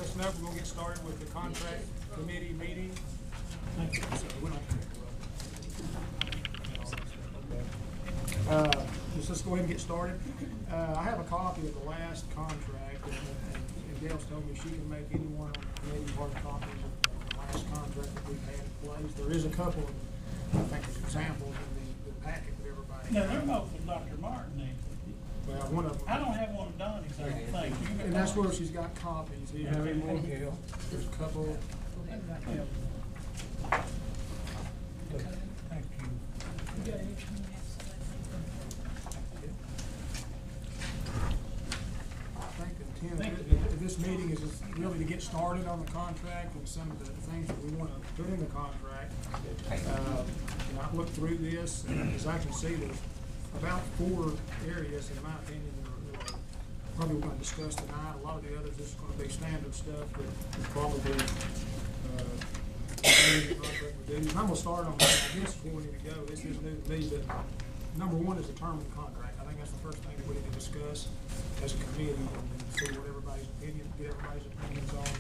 listen up, we're gonna get started with the contract committee meeting. So we're not let's go ahead and get started. I have a copy of the last contract, and Gail's told me she can make anyone on the committee hard copies of the last contract that we've had in place. There is a couple of, I think, there's examples in the packet that everybody. No, they're both with Dr. Martin, then. Well, one of them. I don't have one of Donnie's, I don't think. And that's where she's got copies. You have any more, Gail? There's a couple. Yeah. Thank you. I think the intent of this meeting is just really to get started on the contract and some of the things that we want to put in the contract. And I've looked through this, and as I can see, there's about 4 areas, in my opinion, that probably we're going to discuss tonight. A lot of the others is going to be standard stuff that is probably the contract would do. And I'm going to start on that. I guess before we need to go, this is new to me, but number one is the term of the contract. I think that's the first thing that we need to discuss as a committee and see what everybody's opinion, get everybody's opinions on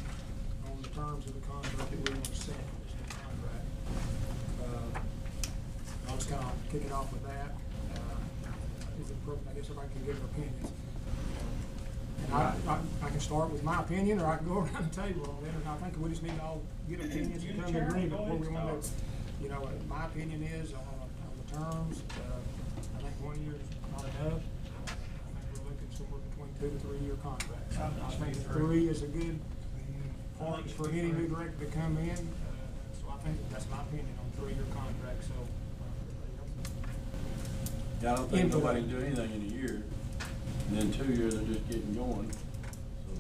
the terms of the contract that we want to set for this new contract. I'll just kind of kick it off with that. Is it appropriate? I guess everybody can give their opinions. And I can start with my opinion, or I can go around the table on it. And I think we just need to all get opinions and come to agreement before we want to. You know, my opinion is on the terms. I think 1 year is not enough. I think we're looking somewhere between 2 to 3 year contracts. I think 3 is a good part for any new director to come in. So I think that's my opinion on 3 year contracts. So. Yeah, I don't think nobody can do anything in a year, and then 2 years they're just getting going. So,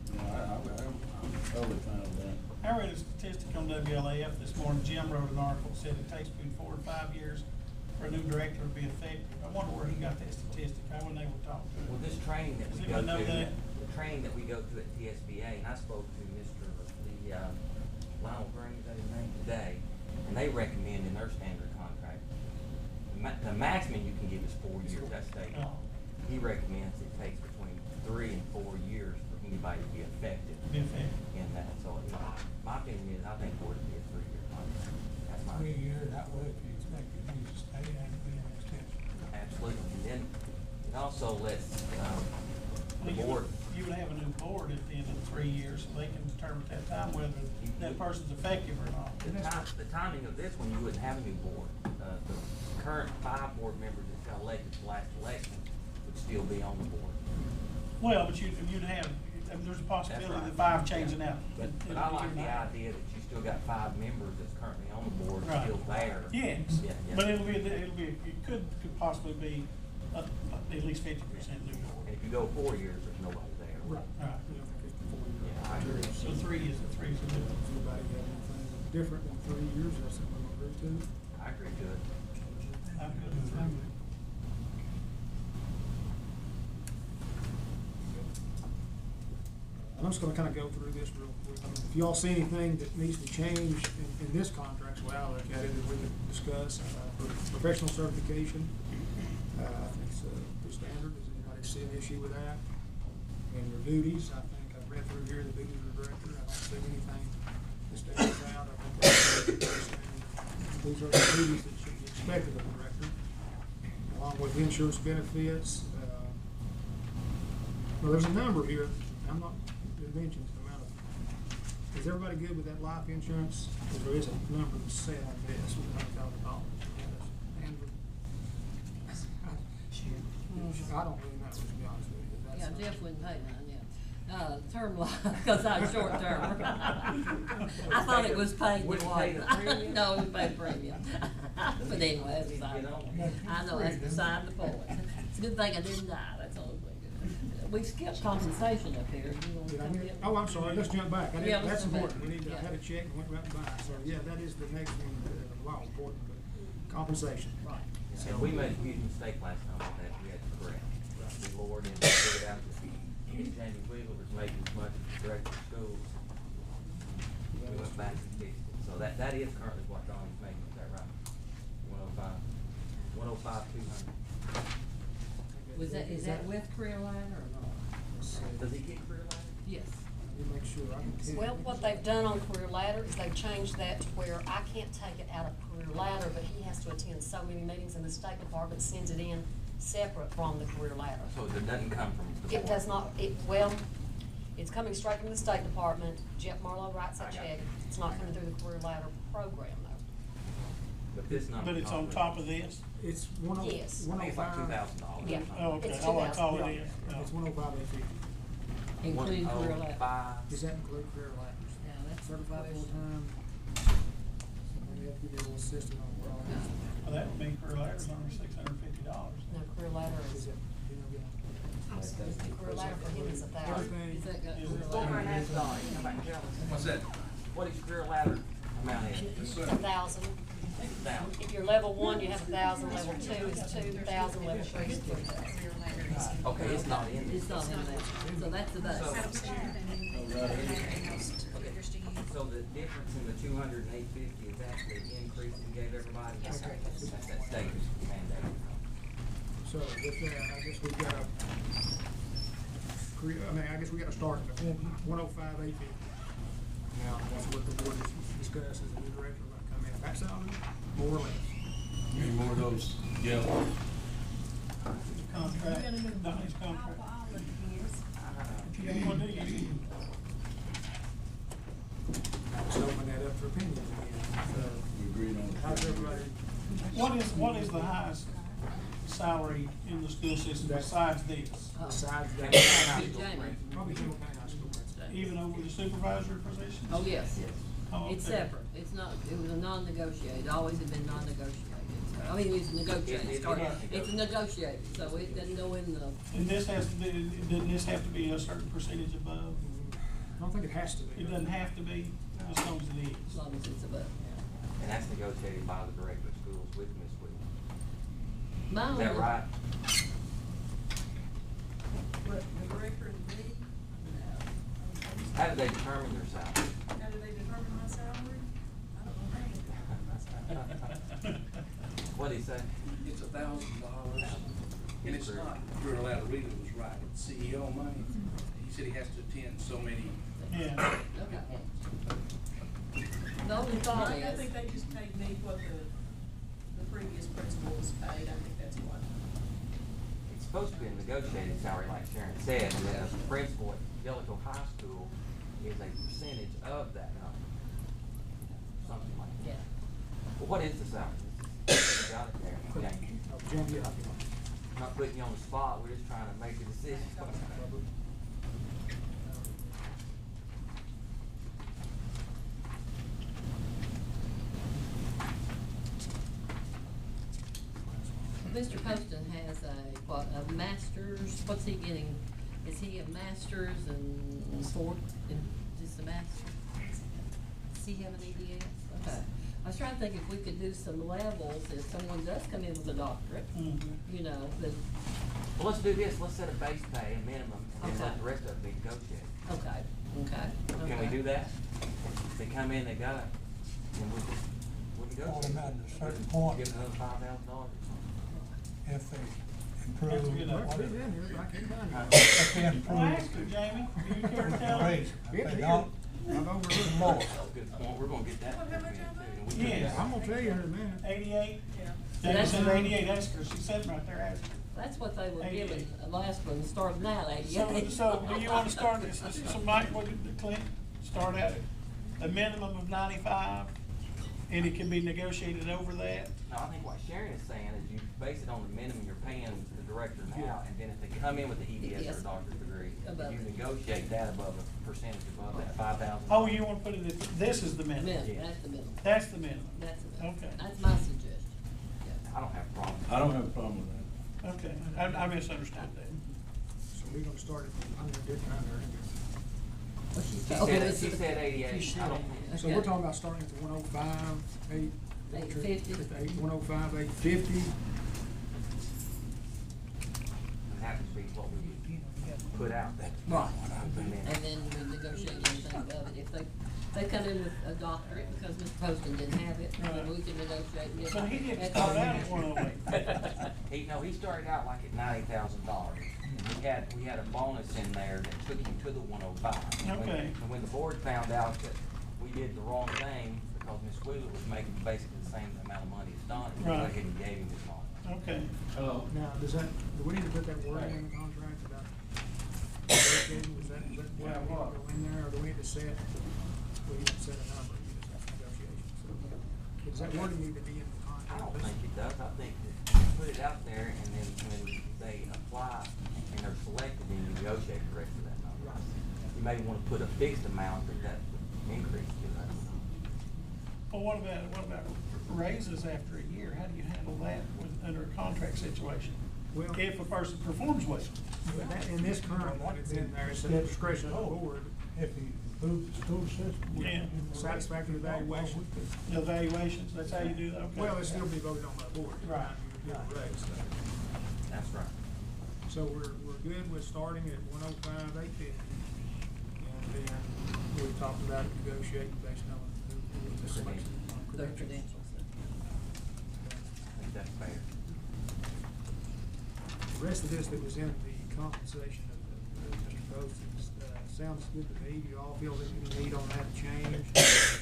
you know, I'm totally fine with that. I read a statistic on WLAF this morning. Jim wrote an article that said it takes between 4 and 5 years for a new director to be effective. I wonder where he got that statistic. I wasn't able to talk to him. Well, this training that we Does go anyone know through, that? the training that we go through at TSBA, and I spoke to Mr. Lionel Green, is that his name, today, and they recommend in their standard contract, the maximum you can give is 4 years, that's state law. He recommends it takes between 3 and 4 years for anybody to be effective Be effective. in that. So my opinion is I think for it to be a 3 year contract. That's my 3 opinion. years, that way if you expect it to stay, and be an extension. Absolutely. And then it also lets the Well, board. You would have a new board at the end of 3 years, so they can determine at that time whether that person's effective or not. The timing of this one, you wouldn't have a new board. The current 5 board members that got elected the last election would still be on the board. Well, but you'd have, I mean, there's a possibility That's that right. 5 changing out. But I like the idea that you still got 5 members that's currently on the board Right. still there. Yes, Yeah, yeah. but it could possibly be at least 50% new board. And if you go 4 years, there's nobody there. Right. Right. Yeah, I agree. So 3 is a new. Does anybody have anything different than 3 years? That's something we agree to. I agree to it. I'm good with 3. I'm just gonna kind of go through this real quick. I mean, if y'all see anything that needs to change in this contract, well, I'll look at it and we can discuss. For professional certification, it's the standard. Does anybody see an issue with that? And your duties, I think I've read through here the duties of the director. I don't see anything that stands out. I think these are the duties that should be expected of the director, along with insurance benefits. Well, there's a number here. I'm not mentions the amount of. Is everybody good with that life insurance? Because there is a number that's set on this with $100,000. I don't really know, to be honest with you. Yeah, Jeff wouldn't pay none, yeah. Term life, because I'm short term. I thought it was paid. Wouldn't pay the premium? No, we pay premium. But anyway, that's beside the point. I know, that's beside the point. It's a good thing I didn't die, that's all good. We skipped compensation up here. You want to come get- Oh, I'm sorry, let's jump back. Yeah, let's That's jump back. important. We need to, I had a check and went right by. So, yeah, that is the next one, law important, but compensation. Right. So we made a huge mistake last time on that. We had to correct. The board and figured out that Jamie Wheeler was making as much as the director of schools. We went back and fixed it. So that is currently what Donnie's making. Is that right? 105, 200. Is that with career line or not? Does he get career line? Yes. Let me make sure, I can tell you. Well, what they've done on Career Ladder is they've changed that to where I can't take it out of Career Ladder, but he has to attend so many meetings and the State Department sends it in separate from the Career Ladder. So it doesn't come from the board? It does not, it's coming straight from the State Department. Jeff Marlowe writes that I got check. it. It's not coming through the Career Ladder program though. But this number. But it's on top of this? It's one oh, Yes. one I oh think it's like five. $2,000. Yeah. Oh, okay, It's I like all $2,000. it is. It's 105,850. Including Career Ladder. 105. Does that include career ladders? Yeah, that's Certified the full-time. Maybe have to give you a little assistant on what all this. Well, that would mean Career Ladder's only $650. No, Career Ladder Is is, it, you know, yeah. the Career Ladder for him is $1,000. Everything. Is that got Is Career it Well, Ladder? right now, Donnie, how about tell us? What's that? What is career ladder amount is? It's $1,000. Now, If you're level 1, you have 1,000, level 2 is 2,000, level 3 is 3,000. okay, it's not in It's this. not in there, so that's the base. So the difference in the 200 and 850 is actually the increase we gave everybody? Yes, sir. That's that state mandate. So with that, I guess we've got to, I guess we got to start at 105,850. Now, that's what the board discussed as a new director, about come in, that's salary, more or less. Any more of those yellow? Contract, Donnie's contract. Yeah, what do you? Just open that up for opinions again. We agreed on How's everybody? What is the highest salary in the school system besides this? Besides that, Jamie. probably Campbell County High School. Even over the supervisory positions? Oh, yes, yes. Oh, It's okay. separate. It's not, it was a non-negotiated, always had been non-negotiated. So, I mean, it's negotiated, It sorry. has to go. It's negotiated, so it doesn't go in the, And this has to be, doesn't this have to be a certain percentage above? I don't think it has to be. It doesn't have to be, as long as it as is. long as it's above, yeah. And that's negotiated by the director of schools with Ms. Williams. My Is that only- right? But the director and me, How do they determine their salary? how do they determine my salary? I don't know how they determine my salary. What'd he say? It's $1,000, and it's not, Career Ladder reader was right, it's CEO money. He said he has to attend so many Yeah. Okay. points. The only thought I is, think they just paid me what the previous principal was paid, I think that's what. It's supposed to be a negotiated salary, like Sharon said, and then the principal at Jellicoe High School is a percentage of that number. Something like that. yeah. Well, what is the salary? You got it there, okay. Oh, Jim, yeah, I can. Not putting you on the spot, we're just trying to make a decision. Mr. Poston has a master's, what's he getting? Is he a master's and fourth, and just a master's? Does he have an EDS? Okay. I was trying to think if we could do some levels, if someone does come in with a doctorate, Mhm. you know, that, Well, let's do this, let's set a base pay, a minimum, and then let Okay. the rest of it be negotiated. okay, okay. Can we okay. do that? If they come in, they got it, then we negotiate. Hold them at a certain point. Give them another $5,000 or something. If they That's a improve, good Well, idea. put it in here, but I can't find it. if they Well, improve, ask her, Jamie, do you care to tell her? raise, Yeah, if they here. don't, I'm over some it. more. That's a good point, we're gonna get that. Well, how much figured y'all too, think? and we can do Yes. that. I'm gonna tell you in a minute. 88? Yeah. Jamie That's said fine. 88, ask her, she said right there, ask her. That's what they were 88. given, the last one, starting out at So, 88. so do you wanna start this, so Mike, what did Clint, start at it? A minimum of 95, and it can be negotiated over that? No, I think what Sharon is saying is you base it on the minimum you're paying the director now, and then if they come in with the EDS or Yes. a doctorate degree, Above you it. negotiate that above a percentage above that 5,000. Oh, you wanna put it at, this is the minimum? Minimum, Yeah. that's the minimum, That's the minimum? that's the minimum. Okay. That's my suggestion, yeah. I don't have a problem. I don't have a problem with that. Okay, I misunderstood that. So we're gonna start it, I'm gonna get down there. Well, She okay, said, she said 88, She I don't. said- So we're talking about starting at the 105, 850. 105, 850. It happens to be what we put out there. Right, And and then we negotiate anything above it. If they come in with a doctorate, because Mr. Poston didn't have it, then we can negotiate and get. So he didn't that's start all. out at 108. he started out like at $90,000, we had a bonus in there that took him to the 105. Okay. And when the board found out that we did the wrong thing, because Ms. Wheeler was making basically the same amount of money as Donnie, we went Right. ahead and gave him his money. Okay. Hello. Now, do we need to put that word in the contract about negotiating? Is that word Yeah, need to what? go in there, or do we need to set, well, you don't set a number, you just have negotiations, so. Does that wording need to be in the contract? I don't think it does. I think that you put it out there, and then when they apply and they're selected, then you negotiate the rest of that number. Right. You may want to put a fixed amount that would increase to that. Well, what about raises after a year? How do you handle that under a contract situation? Well- If a person performs well? But that, in this current one, it's in there, it's at the discretion of the board, If he improves the school system. Yeah. satisfactory evaluation. The evaluations, that's how you do that? Okay. Well, it's still be voted on by the board. Right. You give a raise, so. That's right. So we're good with starting at 105,850. And then we talked about negotiating based on the selection on Their credentials. credentials. I think that's fair. The rest of this that was in the compensation of Mr. Poston, sounds good to me. You all feel that you need on that change?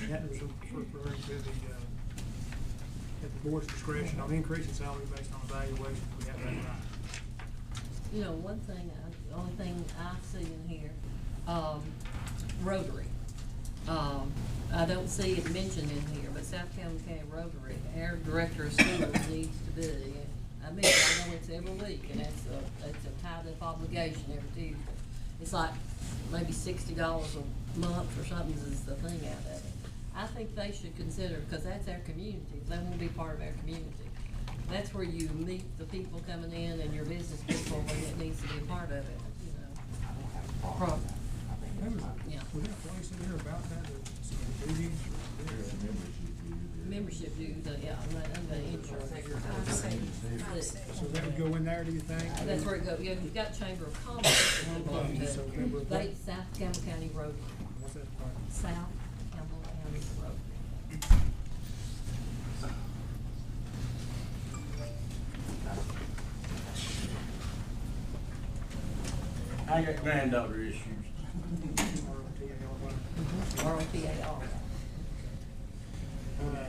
That was referring to the, at the board's discretion on increasing salary based on evaluation. We have that right. You know, one thing, the only thing I see in here, Rotary. I don't see it mentioned in here, but South Campbell County Rotary, our director of schools needs to be, I know it's every week, and it's a tied-up obligation every Tuesday. It's like maybe $60 a month or something is the thing out of it. I think they should consider, because that's our community, if they want to be part of our community. That's where you meet the people coming in and your business people, and it needs to be a part of it, you know. I don't have a problem with that. I think There it's was, fine. Yeah. was there a place in here about that, some duties or? Membership dues, yeah, and the insurance. So that would go in there, do you think? That's where it goes, yeah, you've got Chamber of Commerce that you belong to. So member of They, what? South Campbell County Road, What's that part? South Campbell County Road. I got granddaughter issues. ROTAR.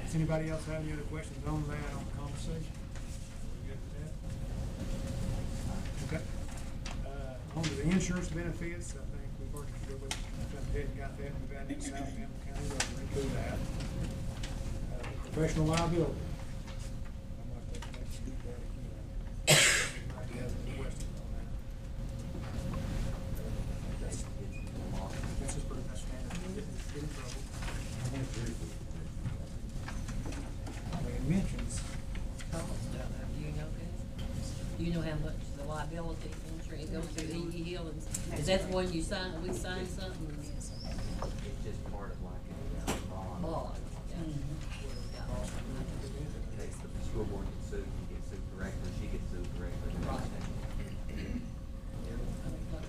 Does anybody else have any other questions on that, on the conversation? We good with that? Okay. On to the insurance benefits, I think we've already jumped ahead and got that, we've got it in South Campbell County, we'll include that. Professional liability. I might take the next week, might be having any questions on that. That's just pretty much standard, get in trouble. It mentions, Do you know that? Do you know how much the liability insurance goes through E.E. Hill? Is that the one you sign, we signed something? It's just part of like a bond. Bond, yeah. The school board gets sued, he gets sued directly, she gets sued directly. Right.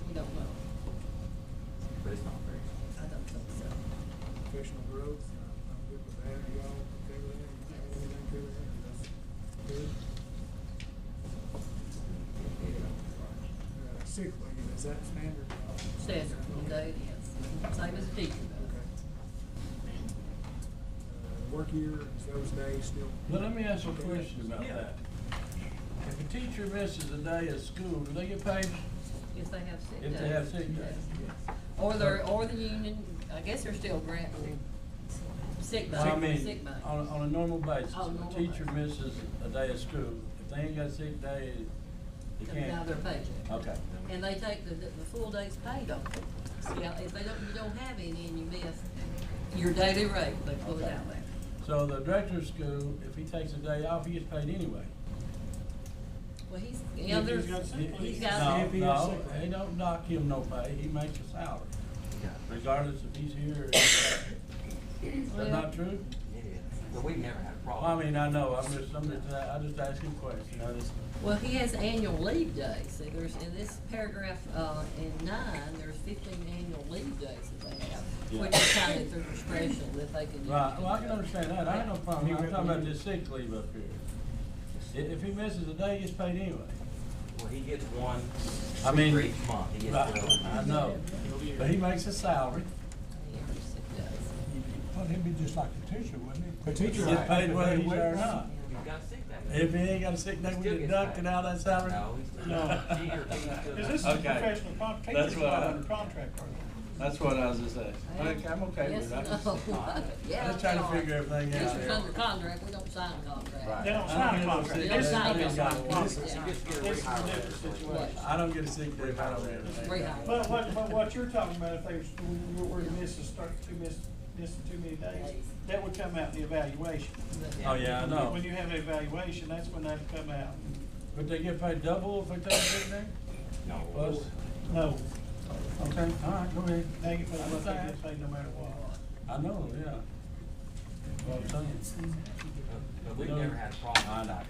We don't know. But it's not very. I don't think so. professional growth, I'm good with that, are y'all okay with that? You have anything to that? That's good. Sick leave, is that standard? Standard, one day, yes. Same as a teacher. Okay. Work year, is those days still? But let me ask you a question about that. If a teacher misses a day of school, do they get paid? If they have sick days. If they have sick days? Yes. Or the union, I guess they're still granting sick I day, mean, sick day. on a normal basis, Oh, if normal a teacher basis. misses a day of school, if they ain't got a sick day, they Comes out can't. of their paycheck. Okay. And they take the full day's pay, don't they? Yeah, if they don't, you don't have any and you miss your daily rate, they pull it out there. So the director of school, if he takes a day off, he gets paid anyway. Well, yeah, If there's, he's got sick leave. he's No, got, If he has no, sick they leave. don't knock him no pay, he makes a salary, regardless if he's here or he's That's not true? It is, but we've never had a Well, problem. I mean, I know, I'm just asking a question, I just, well, he has annual leave days. See, there's, in this paragraph, in 9, there's 15 annual leave days that they have, which is kind of their discretion that they can use. right, well, I can understand that, I have no problem, I'm talking about this sick leave up here. If he misses a day, he gets paid anyway. Well, he gets one I mean, for each month, he gets right, billed. I know, but he makes a salary. Yes, it does. Well, he'd be just like the teacher, wouldn't he? The teacher- Gets paid whether he's there or not. He's got a sick day. If he ain't got a sick day, He we still get gets deducted paid. out of that salary? No, he's still. No. He or he still Cause does. this is a Okay. professional That's teacher's what not I- under contract, are they? That's what I was just saying. Okay, I'm okay Yes, with that. no. Yeah, Just trying to they are. figure everything out Teachers here. under contract, we don't sign a contract. Right. They don't I sign a get no contract. sick They don't day. sign I a just got contract. one. You just get a This is a rehire. different situation. I don't get a sick day if I don't have anything. Rehire. But what you're talking about, if they were missing too many days, that would come out in the evaluation. Oh, yeah, I know. When you have an evaluation, that's when that'd come out. But they get paid double if they take a sick day? No. Plus, No, okay, all right, go ahead. they get paid what they get paid no matter what. I know, yeah. That's what I'm saying. But we've never had a problem I with know. that.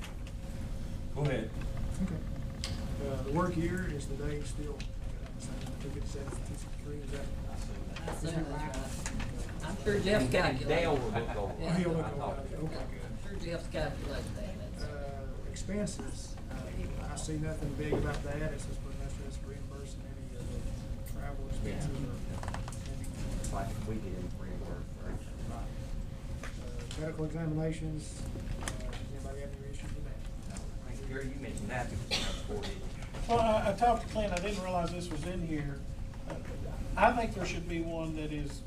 Go ahead. Okay. The work year is the day still, 257, 263, is that? I assume that's right. I'm sure Jeff calculated. Dale will look over Yeah. it. He'll look I over talked it. to him. Okay, I'm sure Jeff's calculated that. Expenses, I see nothing big about that, it's just, that's just reimbursing any of the travel expenses or maybe. Like we did reimburse for it. Medical examinations, does anybody have any issues with that? Gary, you mentioned that because you have 40. Well, I talked to Clint, I didn't realize this was in here. I think there should be one that is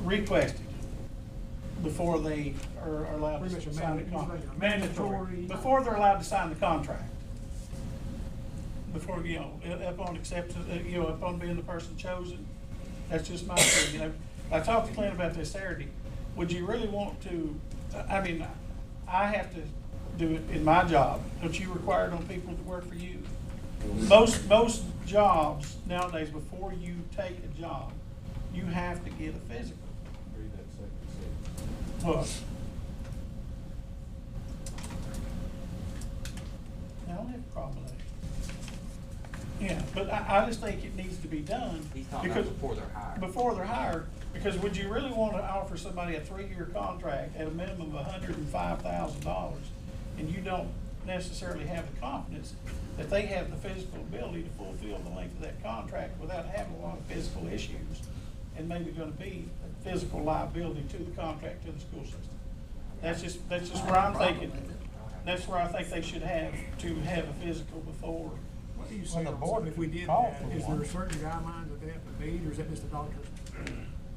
requested before they are allowed Pretty to much a sign the mandatory- contract. mandatory. Before they're allowed to sign the contract. Before, upon acceptance, upon being the person chosen. That's just my opinion. I talked to Clint about this Saturday. Would you really want to, I mean, I have to do it in my job. Don't you require it on people to work for you? Most jobs nowadays, before you take a job, you have to get a physical. Read that second Well, I don't have a problem with that. Yeah, but I just think it needs to be done. He's talking about because- before they're hired. Before they're hired, because would you really want to offer somebody a 3-year contract at a minimum of $105,000, and you don't necessarily have the confidence that they have the physical ability to fulfill the length of that contract without having a lot of physical issues, and maybe gonna be a physical liability to the contract, to the school system? That's just where I'm thinking, that's where I think they should have a physical before. What do you Well, say the on board something if we did called that? for Is one. there certain guidelines that they have to meet, or is that just the doctor's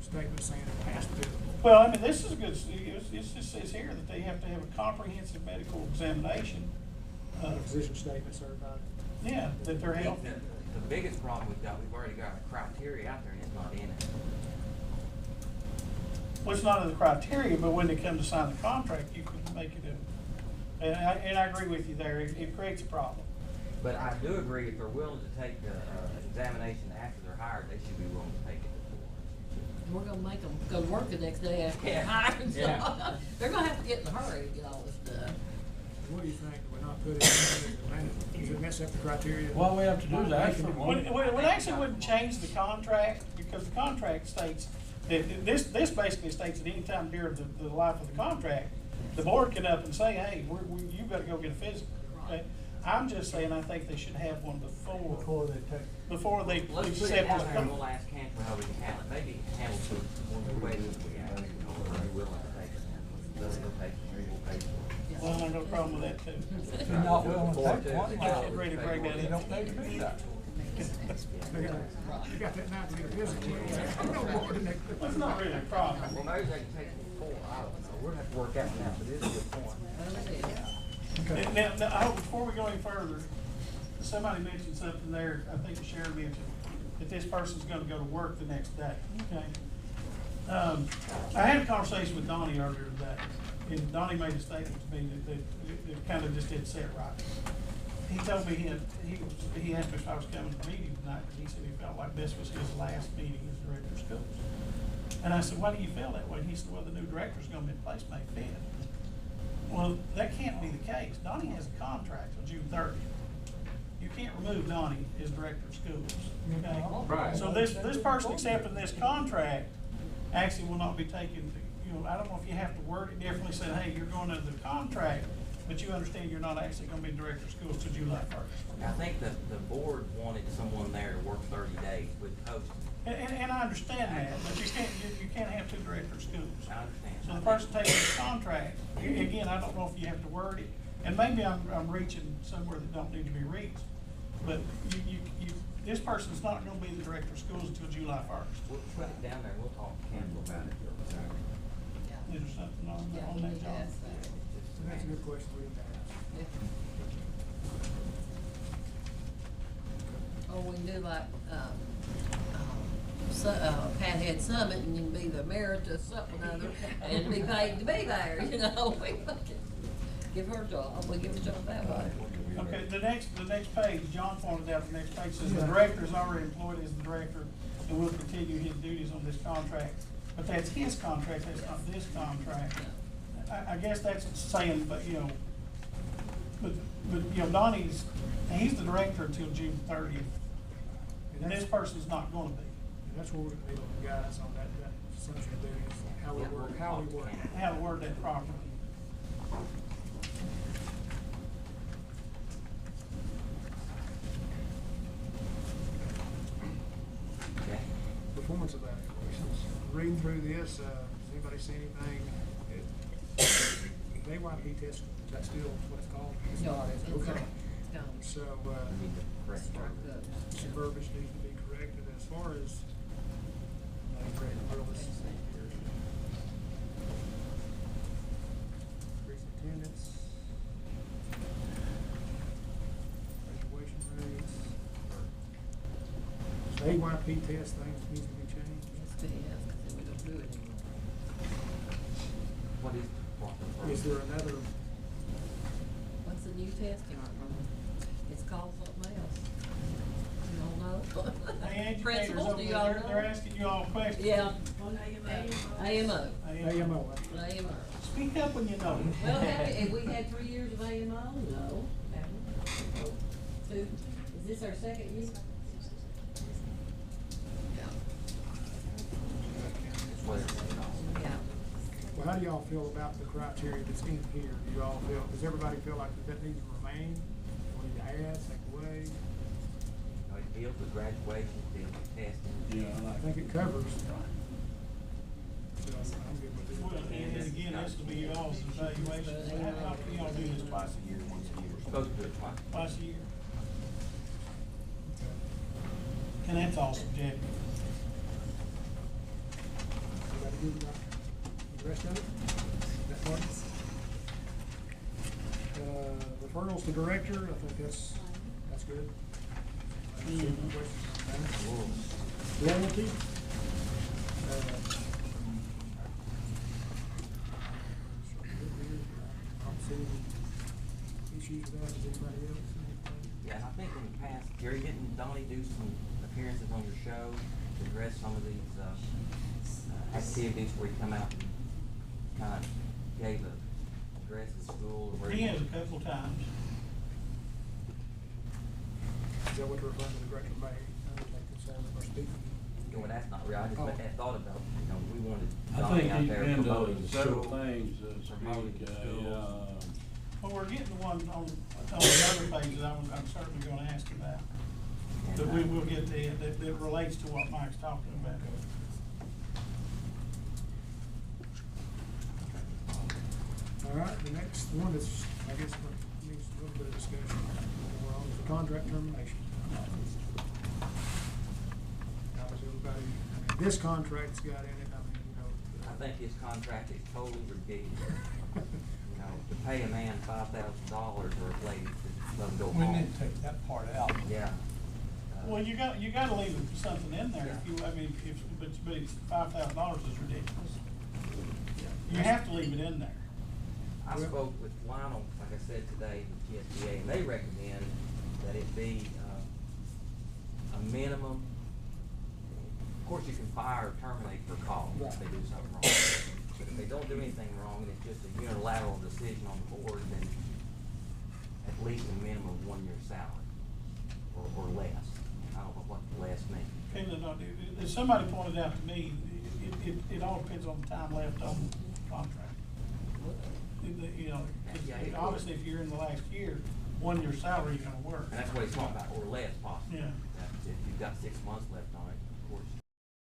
statement saying it has to be? Well, I mean, this is good, it just says here that they have to have a comprehensive medical examination. Physician statement certified. Yeah, that they're healthy. The biggest problem we've already got a criteria out there and it's not in it. Well, it's not in the criteria, but when they come to sign the contract, you can make it and I agree with you there, it creates a problem. But I do agree, if they're willing to take the examination after they're hired, they should be willing to take it before. We're gonna make them go to work the next day after they're Yeah. hired, so Yeah. they're gonna have to get in a hurry to get all this done. What do you think, we're not putting it in, does it mess up the criteria? What we have to do is ask for one. It actually wouldn't change the contract, because the contract states that, this basically states that any time during the life of the contract, the board can up and say, hey, you better go get a physical, okay? I'm just saying, I think they should have one before they Let's put it accept out this. there and we'll ask Campbell how we can handle it. Maybe handle it one way that we ask, are you willing to take it? They'll take it, we'll pay for it. Well, I have no problem with that too. If you're not willing to take one, I should ready to bring that you in. don't need to do that. You got that now to get a physical. No more than that. Well, it's not really a problem. Well, maybe they can take it before, I don't know, we'll have to work out now, but it is a good point. Now, before we go any further, somebody mentioned something there, I think Sharon mentioned, that this person's gonna go to work the next day, okay? I had a conversation with Donnie earlier today, and Donnie made a statement to me that kind of just didn't say it right. He told me he asked me if I was coming to the meeting tonight, and he said he felt like this was his last meeting as director of schools. And I said, why do you feel that way? And he said, well, the new director's gonna be in place May 5th. Well, that can't be the case. Donnie has a contract on June 30th. You can't remove Donnie as director of schools, okay? Right. So this person accepting this contract actually will not be taken, I don't know if you have to word it differently, say, hey, you're going under the contract, but you understand you're not actually gonna be director of schools till July first. I think the board wanted someone there to work 30 days with Poston. And I understand that, but you can't have two director of schools. I understand. So the person taking this contract, again, I don't know if you have to word it, and maybe I'm reaching somewhere that don't need to be reached. But this person's not gonna be the director of schools until July first. We'll put it down there, and we'll talk to Campbell about it. Is there something on Yeah, that, we need to John? ask that. That's a good question we didn't ask. Yeah. Or we can do like, Pat had Summit, and you can be the emeritus something or other, and be paid to be there, you know, we fucking give her a job, we give her a job that way. Okay, the next page, John pointed out, the next page says the director is already employed as the director and will continue his duties on this contract. But that's his contract, that's not this contract. I guess that's saying, but, you know, but, you know, he's the director until June 30th. And this person's not gonna be. And that's where we're gonna need some guidance on that assumption of duties, how we work, How to word that properly. Okay. Performance evaluations. Reading through this, does anybody see anything? AYP test, is that still what it's called? It's No, not, is it? it's Okay. not. No. So, We need to correct Strike that. those. some verbiage needs to be corrected as far as. Increase attendance. Graduation rates. So AYP test things needs to be changed. Yes, because we don't do it anymore. What is the Is there another, What's the new testing? It's called something else. You don't know? Hey, educators Principals, over do there, y'all they're know? asking you all questions. Yeah. AMO. AMO. AMO? AMO. Speak up when you know. Well, have we had 3 years of AMO? No. Haven't. Oh, 2? Is this our second year? Yeah. Yeah. Well, how do y'all feel about the criteria that's in here? Do you all feel, does everybody feel like that needs to remain? Or need to add, take away? It deals with graduation, deals with testing. Yeah, I think it covers. So I'm good with Well, it. and again, this will be y'all's evaluation. How often y'all do this, twice a year, once a year? Supposed to do it twice. Twice a year? And that's all subjective. Everybody good about the rest of it? That part? Referrals to director, I think that's good. Any questions on that? Loyalty. I don't see any issues with that. Does anybody else? Yeah, and I think in the past, Gary, didn't Donnie do some appearances on your show to address some of these, activities where he come out and kind of gave a address at school or where? He has a couple times. Is that what you're referring to the director may undertake concerns or speaking? Well, that's not real, I just had thought about, you know, we wanted I Donnie think out he's there been promoting to the several school. things, Promoting the schools. Well, we're getting one on the other page that I'm certainly gonna ask about. But we will get to it, that relates to what Mike's talking about. All right, the next one is, I guess, what needs a little bit of discussion. We're on the contract termination. How does everybody, I mean, this contract's got in it, I mean, you know. I think his contract is totally ridiculous. You know, to pay a man $5,000 or a lady to let him go We home. need to take that part out. Yeah. Well, you gotta leave something in there if you, I mean, but $5,000 is ridiculous. You have to leave it in there. I spoke with Lionel, like I said today, with TSBA, and they recommend that it be, a minimum. Of course, you can fire or terminate for cause if they do something wrong. But if they don't do anything wrong and it's just a unilateral decision on the board, then at least a minimum of 1 year's salary or less. I don't know what less means. As somebody pointed out to me, it all depends on the time left on the contract. you know, 'cause Yeah, it would. obviously if you're in the last year, 1 year salary, you're gonna work. And that's what he's talking about, or less possibly. Yeah. If you've got 6 months left on it,